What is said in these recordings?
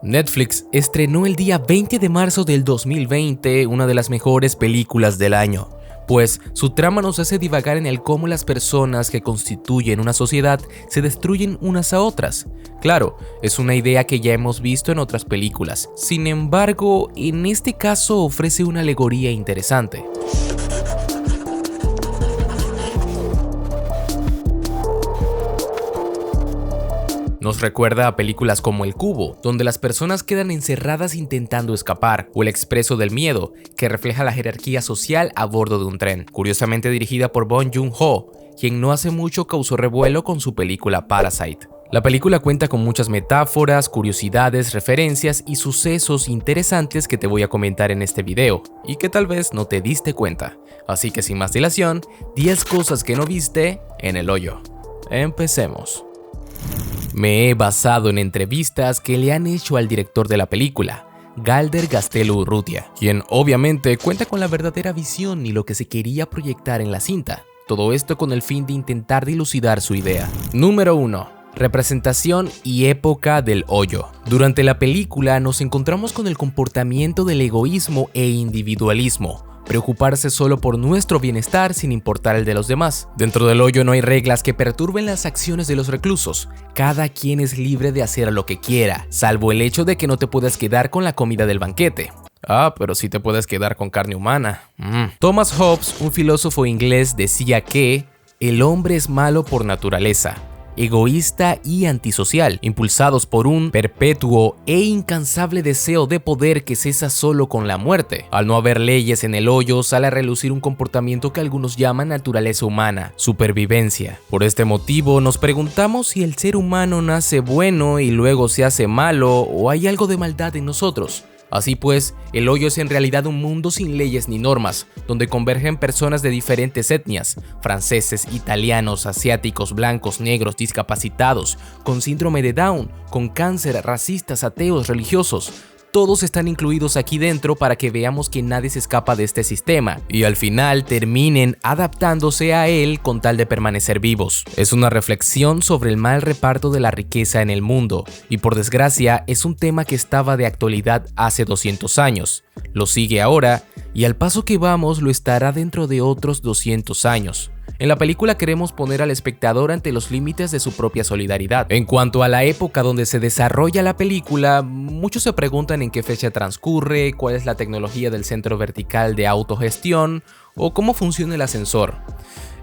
Netflix estrenó el día 20 de marzo del 2020 una de las mejores películas del año, pues su trama nos hace divagar en el cómo las personas que constituyen una sociedad se destruyen unas a otras. Claro, es una idea que ya hemos visto en otras películas, sin embargo, en este caso ofrece una alegoría interesante. Nos recuerda a películas como El Cubo, donde las personas quedan encerradas intentando escapar, o El Expreso del Miedo, que refleja la jerarquía social a bordo de un tren, curiosamente dirigida por Bong Joon-ho, quien no hace mucho causó revuelo con su película Parasite. La película cuenta con muchas metáforas, curiosidades, referencias y sucesos interesantes que te voy a comentar en este video, y que tal vez no te diste cuenta. Así que sin más dilación, 10 cosas que no viste en el hoyo. Empecemos. Me he basado en entrevistas que le han hecho al director de la película, Galder Gaztelu Urrutia, quien obviamente cuenta con la verdadera visión y lo que se quería proyectar en la cinta. Todo esto con el fin de intentar dilucidar su idea. Número 1. Representación y época del hoyo. Durante la película nos encontramos con el comportamiento del egoísmo e individualismo. Preocuparse solo por nuestro bienestar sin importar el de los demás. Dentro del hoyo no hay reglas que perturben las acciones de los reclusos. Cada quien es libre de hacer lo que quiera, salvo el hecho de que no te puedas quedar con la comida del banquete. Pero sí te puedes quedar con carne humana. Thomas Hobbes, un filósofo inglés, decía que el hombre es malo por naturaleza, egoísta y antisocial, impulsados por un perpetuo e incansable deseo de poder que cesa solo con la muerte. Al no haber leyes en el hoyo, sale a relucir un comportamiento que algunos llaman naturaleza humana, supervivencia. Por este motivo, nos preguntamos si el ser humano nace bueno y luego se hace malo, o hay algo de maldad en nosotros. Así pues, el hoyo es en realidad un mundo sin leyes ni normas, donde convergen personas de diferentes etnias, franceses, italianos, asiáticos, blancos, negros, discapacitados, con síndrome de Down, con cáncer, racistas, ateos, religiosos. Todos están incluidos aquí dentro para que veamos que nadie se escapa de este sistema y al final terminen adaptándose a él con tal de permanecer vivos. Es una reflexión sobre el mal reparto de la riqueza en el mundo y por desgracia es un tema que estaba de actualidad hace 200 años. Lo sigue ahora y al paso que vamos lo estará dentro de otros 200 años. En la película queremos poner al espectador ante los límites de su propia solidaridad. En cuanto a la época donde se desarrolla la película, muchos se preguntan en qué fecha transcurre, cuál es la tecnología del centro vertical de autogestión o cómo funciona el ascensor.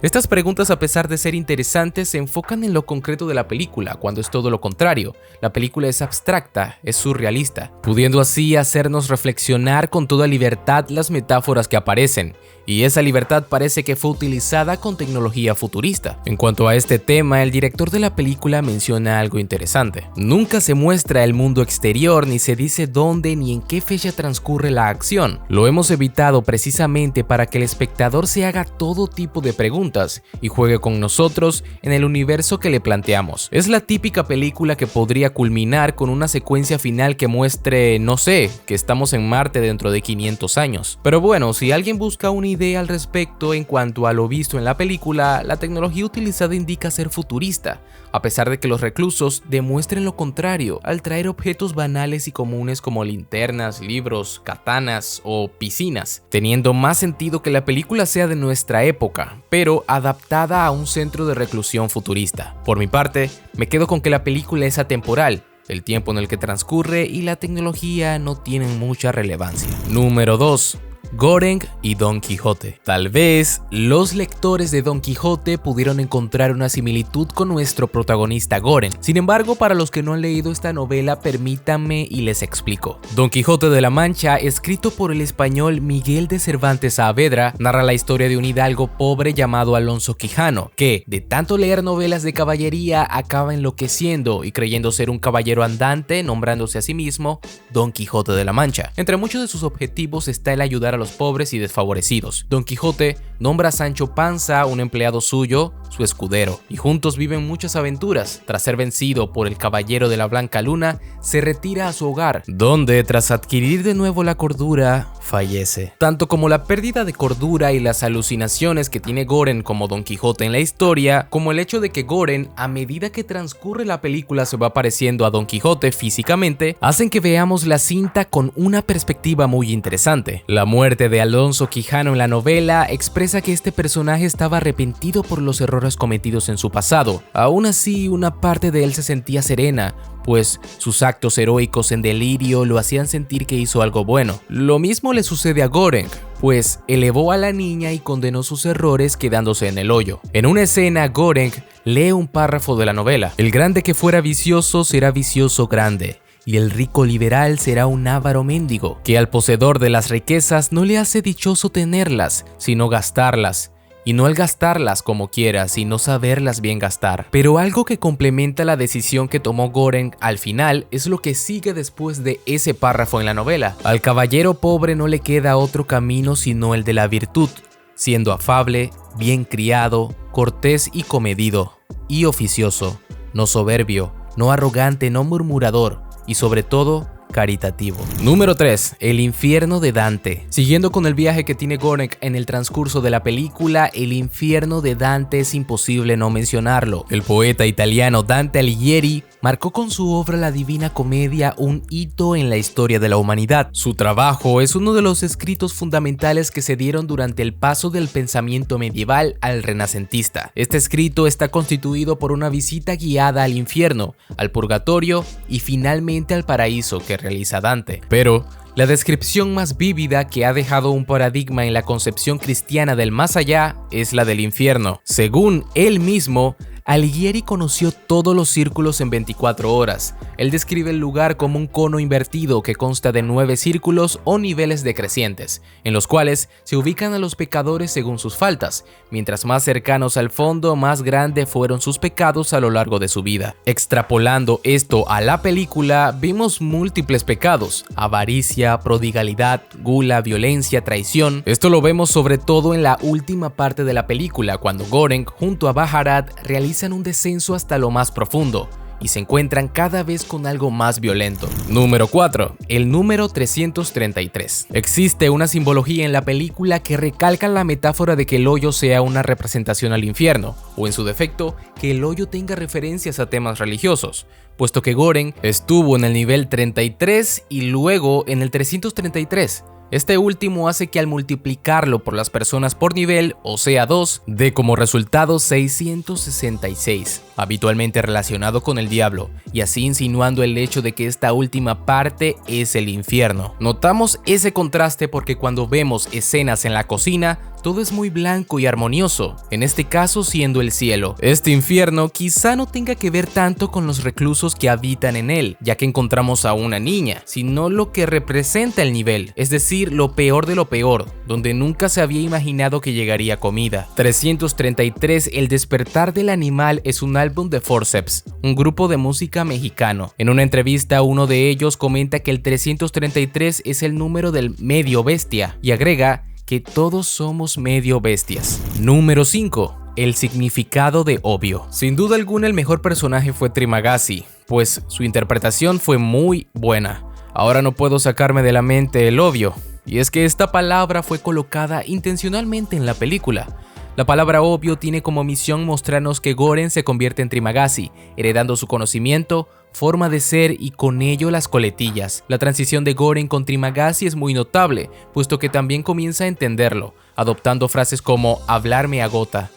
Estas preguntas, a pesar de ser interesantes, se enfocan en lo concreto de la película, cuando es todo lo contrario. La película es abstracta, es surrealista, pudiendo así hacernos reflexionar con toda libertad las metáforas que aparecen. Y esa libertad parece que fue utilizada con tecnología futurista. En cuanto a este tema, el director de la película menciona algo interesante. Nunca se muestra el mundo exterior, ni se dice dónde ni en qué fecha transcurre la acción. Lo hemos evitado precisamente para que el espectador se haga todo tipo de preguntas y juegue con nosotros en el universo que le planteamos. Es la típica película que podría culminar con una secuencia final que muestre, no sé, que estamos en Marte dentro de 500 años. Pero bueno, si alguien busca una idea al respecto en cuanto a lo visto en la película, la tecnología utilizada indica ser futurista, a pesar de que los reclusos demuestren lo contrario al traer objetos banales y comunes como linternas, libros, katanas o piscinas, teniendo más sentido que la película sea de nuestra época, pero adaptada a un centro de reclusión futurista. Por mi parte, me quedo con que la película es atemporal. El tiempo en el que transcurre y la tecnología no tienen mucha relevancia. Número 2. Goreng y Don Quijote. Tal vez los lectores de Don Quijote pudieron encontrar una similitud con nuestro protagonista Goreng. Sin embargo, para los que no han leído esta novela, permítanme y les explico. Don Quijote de la Mancha, escrito por el español Miguel de Cervantes Saavedra, narra la historia de un hidalgo pobre llamado Alonso Quijano, que, de tanto leer novelas de caballería, acaba enloqueciendo y creyendo ser un caballero andante, nombrándose a sí mismo Don Quijote de la Mancha. Entre muchos de sus objetivos está el ayudar a los pobres y desfavorecidos. Don Quijote nombra a Sancho Panza, un empleado suyo, su escudero, y juntos viven muchas aventuras. Tras ser vencido por el caballero de la Blanca Luna, se retira a su hogar, donde tras adquirir de nuevo la cordura, fallece. Tanto como la pérdida de cordura y las alucinaciones que tiene Goren como Don Quijote en la historia, como el hecho de que Goren, a medida que transcurre la película se va pareciendo a Don Quijote físicamente, hacen que veamos la cinta con una perspectiva muy interesante. La muerte de Alonso Quijano en la novela expresa que este personaje estaba arrepentido por los errores cometidos en su pasado. Aún así, una parte de él se sentía serena, pues sus actos heroicos en delirio lo hacían sentir que hizo algo bueno. Lo mismo le sucede a Goreng, pues elevó a la niña y condenó sus errores quedándose en el hoyo. En una escena, Goreng lee un párrafo de la novela: el grande que fuera vicioso será vicioso grande, y el rico liberal será un avaro mendigo, que al poseedor de las riquezas no le hace dichoso tenerlas, sino gastarlas, y no el gastarlas como quiera, sino saberlas bien gastar. Pero algo que complementa la decisión que tomó Goreng al final es lo que sigue después de ese párrafo en la novela. Al caballero pobre no le queda otro camino sino el de la virtud, siendo afable, bien criado, cortés y comedido, y oficioso, no soberbio, no arrogante, no murmurador, y sobre todo, caritativo. Número 3. El infierno de Dante. Siguiendo con el viaje que tiene Goreng en el transcurso de la película, el infierno de Dante es imposible no mencionarlo. El poeta italiano Dante Alighieri marcó con su obra La Divina Comedia un hito en la historia de la humanidad. Su trabajo es uno de los escritos fundamentales que se dieron durante el paso del pensamiento medieval al renacentista. Este escrito está constituido por una visita guiada al infierno, al purgatorio y finalmente al paraíso que realiza Dante. Pero la descripción más vívida que ha dejado un paradigma en la concepción cristiana del más allá es la del infierno. Según él mismo, Alighieri conoció todos los círculos en 24 horas. Él describe el lugar como un cono invertido que consta de 9 círculos o niveles decrecientes, en los cuales se ubican a los pecadores según sus faltas. Mientras más cercanos al fondo, más grandes fueron sus pecados a lo largo de su vida. Extrapolando esto a la película, vimos múltiples pecados: avaricia, prodigalidad, gula, violencia, traición. Esto lo vemos sobre todo en la última parte de la película, cuando Goreng junto a Baharat realizan un descenso hasta lo más profundo y se encuentran cada vez con algo más violento. Número 4. El número 333. Existe una simbología en la película que recalca la metáfora de que el hoyo sea una representación al infierno, o en su defecto, que el hoyo tenga referencias a temas religiosos, puesto que Goreng estuvo en el nivel 33 y luego en el 333. Este último hace que al multiplicarlo por las personas por nivel, o sea 2, dé como resultado 666, habitualmente relacionado con el diablo, y así insinuando el hecho de que esta última parte es el infierno. Notamos ese contraste porque cuando vemos escenas en la cocina, todo es muy blanco y armonioso, en este caso siendo el cielo. Este infierno quizá no tenga que ver tanto con los reclusos que habitan en él, ya que encontramos a una niña, sino lo que representa el nivel, es decir, lo peor de lo peor, donde nunca se había imaginado que llegaría comida. 333, El despertar del animal, es un álbum de Forceps, un grupo de música mexicano. En una entrevista, uno de ellos comenta que el 333 es el número del medio bestia, y agrega que todos somos medio bestias. Número 5. El significado de obvio. Sin duda alguna el mejor personaje fue Trimagasi, pues su interpretación fue muy buena. Ahora no puedo sacarme de la mente el obvio, y es que esta palabra fue colocada intencionalmente en la película. La palabra obvio tiene como misión mostrarnos que Goren se convierte en Trimagasi, heredando su conocimiento, forma de ser y con ello las coletillas. La transición de Goren con Trimagasi es muy notable, puesto que también comienza a entenderlo, adoptando frases como hablar me agota.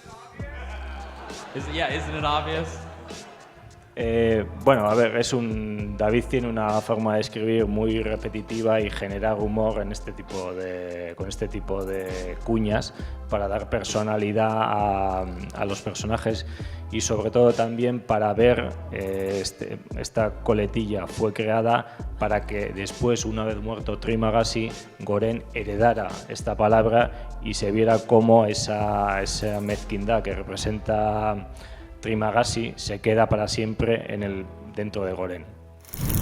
Isn't it obvious? Bueno, a ver, David tiene una forma de escribir muy repetitiva y generar humor con este tipo de cuñas para dar personalidad a los personajes y sobre todo también para ver esta coletilla fue creada para que después, una vez muerto Trimagasi, Goren heredara esta palabra y se viera cómo esa mezquindad que representa Trimagasi se queda para siempre dentro de Goren.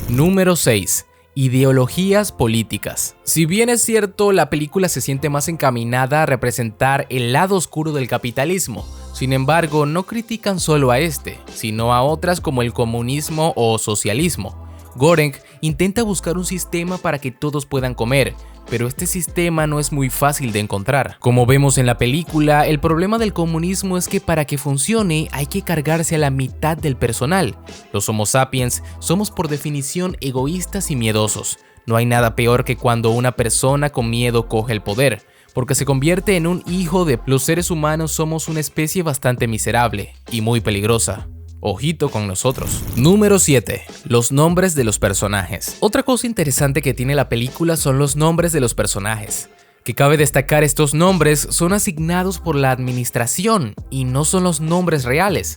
Número 6. Ideologías políticas. Si bien es cierto, la película se siente más encaminada a representar el lado oscuro del capitalismo, sin embargo, no critican solo a este, sino a otras como el comunismo o socialismo. Göring intenta buscar un sistema para que todos puedan comer, pero este sistema no es muy fácil de encontrar. Como vemos en la película, el problema del comunismo es que para que funcione hay que cargarse a la mitad del personal. Los Homo sapiens somos por definición egoístas y miedosos. No hay nada peor que cuando una persona con miedo coge el poder, porque se convierte en un hijo de los seres humanos. Somos una especie bastante miserable y muy peligrosa. Ojito con nosotros. Número 7. Los nombres de los personajes. Otra cosa interesante que tiene la película son los nombres de los personajes. Que cabe destacar, estos nombres son asignados por la administración y no son los nombres reales.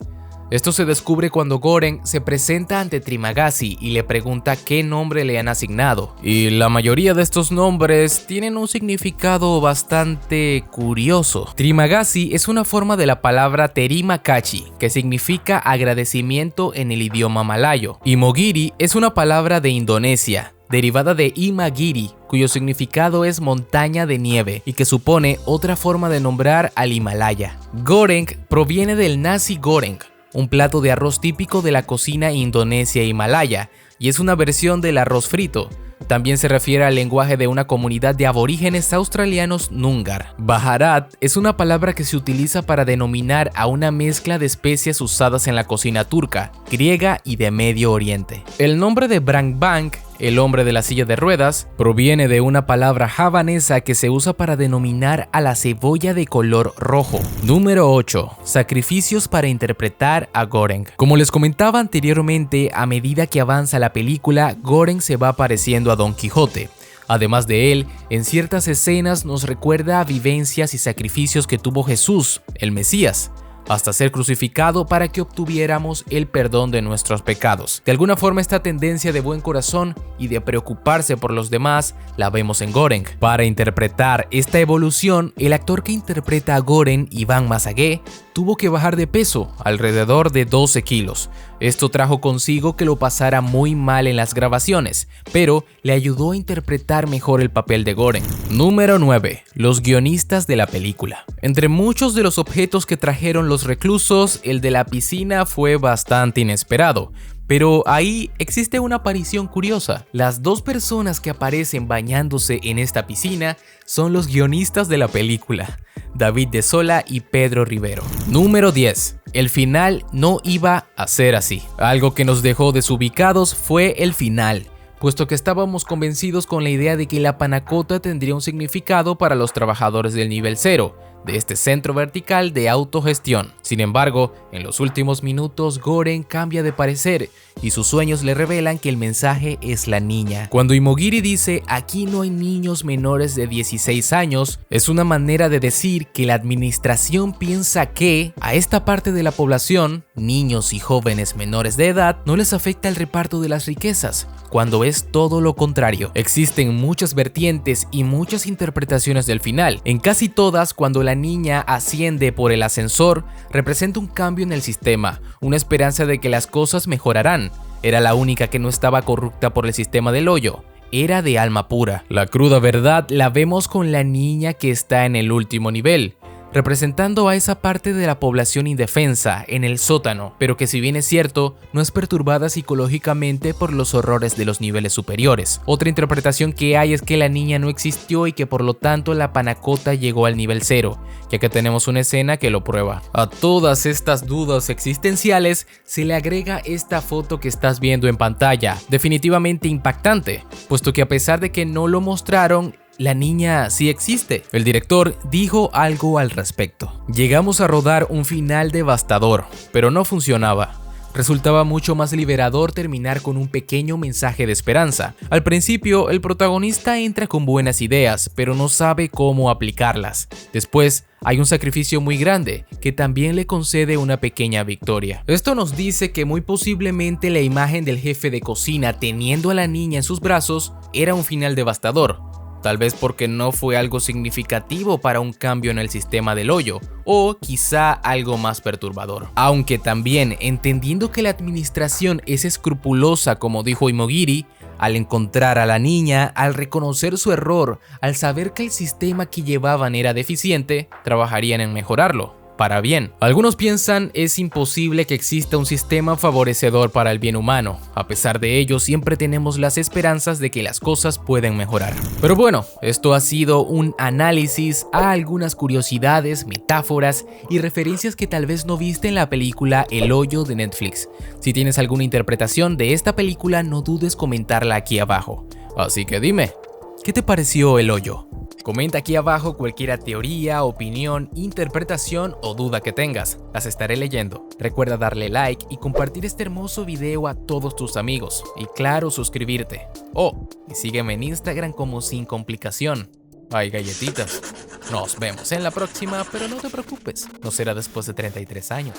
Esto se descubre cuando Göring se presenta ante Trimagasi y le pregunta qué nombre le han asignado. Y la mayoría de estos nombres tienen un significado bastante curioso. Trimagasi es una forma de la palabra Terima Kasih, que significa agradecimiento en el idioma malayo. Imogiri es una palabra de Indonesia, derivada de Imagiri, cuyo significado es montaña de nieve y que supone otra forma de nombrar al Himalaya. Goreng proviene del nasi goreng, un plato de arroz típico de la cocina indonesia e himalaya, y es una versión del arroz frito. También se refiere al lenguaje de una comunidad de aborígenes australianos Noongar. Baharat es una palabra que se utiliza para denominar a una mezcla de especias usadas en la cocina turca, griega y de Medio Oriente. El nombre de Brank Bank, el hombre de la silla de ruedas, proviene de una palabra javanesa que se usa para denominar a la cebolla de color rojo. Número 8. Sacrificios para interpretar a Göring. Como les comentaba anteriormente, a medida que avanza la película, Göring se va pareciendo a Don Quijote. Además de él, en ciertas escenas nos recuerda a vivencias y sacrificios que tuvo Jesús, el Mesías, hasta ser crucificado para que obtuviéramos el perdón de nuestros pecados. De alguna forma, esta tendencia de buen corazón y de preocuparse por los demás la vemos en Göring. Para interpretar esta evolución, el actor que interpreta a Göring, Iván Masagué, tuvo que bajar de peso, alrededor de 12 kilos. Esto trajo consigo que lo pasara muy mal en las grabaciones, pero le ayudó a interpretar mejor el papel de Göring. Número 9. Los guionistas de la película. Entre muchos de los objetos que trajeron los reclusos, el de la piscina fue bastante inesperado. Pero ahí existe una aparición curiosa. Las dos personas que aparecen bañándose en esta piscina son los guionistas de la película, David de Sola y Pedro Rivero. Número 10. El final no iba a ser así. Algo que nos dejó desubicados fue el final, puesto que estábamos convencidos con la idea de que la panacota tendría un significado para los trabajadores del nivel 0, de este centro vertical de autogestión. Sin embargo, en los últimos minutos, Göring cambia de parecer y sus sueños le revelan que el mensaje es la niña. Cuando Imogiri dice "aquí no hay niños menores de 16 años", es una manera de decir que la administración piensa que a esta parte de la población, niños y jóvenes menores de edad, no les afecta el reparto de las riquezas, cuando es todo lo contrario. Existen muchas vertientes y muchas interpretaciones del final. En casi todas, cuando la niña asciende por el ascensor, representa un cambio en el sistema, una esperanza de que las cosas mejorarán. Era la única que no estaba corrupta por el sistema del hoyo. Era de alma pura. La cruda verdad la vemos con la niña que está en el último nivel, representando a esa parte de la población indefensa en el sótano, pero que, si bien es cierto, no es perturbada psicológicamente por los horrores de los niveles superiores. Otra interpretación que hay es que la niña no existió y que por lo tanto la panacota llegó al nivel 0, ya que tenemos una escena que lo prueba. A todas estas dudas existenciales se le agrega esta foto que estás viendo en pantalla, definitivamente impactante, puesto que a pesar de que no lo mostraron, la niña sí existe. El director dijo algo al respecto. Llegamos a rodar un final devastador, pero no funcionaba. Resultaba mucho más liberador terminar con un pequeño mensaje de esperanza. Al principio, el protagonista entra con buenas ideas, pero no sabe cómo aplicarlas. Después, hay un sacrificio muy grande, que también le concede una pequeña victoria. Esto nos dice que muy posiblemente la imagen del jefe de cocina teniendo a la niña en sus brazos era un final devastador. Tal vez porque no fue algo significativo para un cambio en el sistema del hoyo, o quizá algo más perturbador. Aunque también, entendiendo que la administración es escrupulosa como dijo Imogiri, Al encontrar a la niña, al reconocer su error, al saber que el sistema que llevaban era deficiente, trabajarían en mejorarlo. Para bien. Algunos piensan es imposible que exista un sistema favorecedor para el bien humano. A pesar de ello, siempre tenemos las esperanzas de que las cosas pueden mejorar. Pero bueno, esto ha sido un análisis a algunas curiosidades, metáforas y referencias que tal vez no viste en la película El Hoyo de Netflix. Si tienes alguna interpretación de esta película, no dudes comentarla aquí abajo. Así que dime, ¿qué te pareció El Hoyo? Comenta aquí abajo cualquier teoría, opinión, interpretación o duda que tengas. Las estaré leyendo. Recuerda darle like y compartir este hermoso video a todos tus amigos. Y claro, suscribirte. Y sígueme en Instagram como Sin Complicación. Hay galletitas. Nos vemos en la próxima, pero no te preocupes, no será después de 33 años.